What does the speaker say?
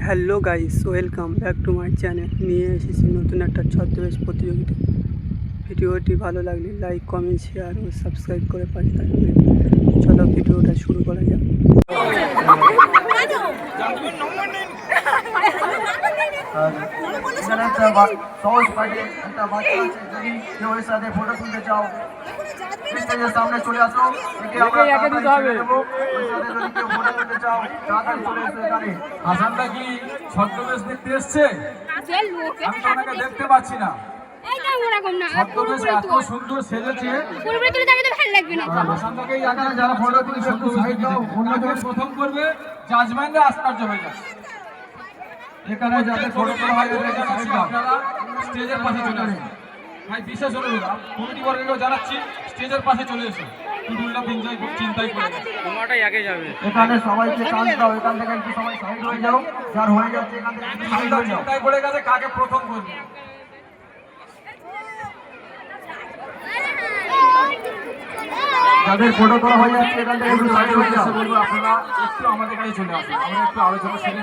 Hello guys, welcome back to my channel. নিয়ে এসেছি নতুন একটা ছদ্মবেশ প্রতিযোগিতা। ভিডিওটি ভালো লাগলে লাইক, কমেন্ট, শেয়ার ও সাবস্ক্রাইব করে পাশে থাকবেন। চলো ভিডিওটা শুরু করা যাক। এখানে একটা সহজ পার্টি একটা বাচ্চা আছে, যদি কেউ এর সাথে ফটো তুলতে চাও স্টেজের সামনে চলে আসো। একে আমরা ছেড়ে দেবো। এর সাথে যদি কেউ ফটো তুলতে চাও তাড়াতাড়ি চলে এসো এখানে। হাসানটা কি ছদ্মবেশ দেখতে এসছে? আমি তো ওনাকে দেখতে পাচ্ছি না। ছদ্মবেশ এত সুন্দর সেজেছে, হাসানটাকে এখানে যারা ফটো তুলছে একটু সাইড দাও। অন্যকে প্রথম করবে, জাজমেন্টে আশ্চর্য হয়ে যাচ্ছে। এখানে যাদের ফটো তোলা হয় তাদেরকে সাইড দাও। আপনারা স্টেজের পাশে চলে আসুন। ভাই বিশেষ অনুরোধ, কমিটি বর্গকেও জানাচ্ছি স্টেজের পাশে চলে এসো। টুটুলটা চিন্তাই করে এখানে সবাইকে চান্স দাও। এখান থেকে একটু সবাই সাইড হয়ে যাও। যার হয়ে যাচ্ছে এখান থেকে একটু সাইড হয়ে যাও। চিন্তায় পড়ে গেছে কাকে প্রথম করবে। যাদের ফটো তোলা হয়ে যাচ্ছে এখান থেকে একটু সাইড হয়ে যাও। বলবো আপনারা একটু আমাদের কাছে চলে আসুন, আমরা একটু আলোচনা সেরে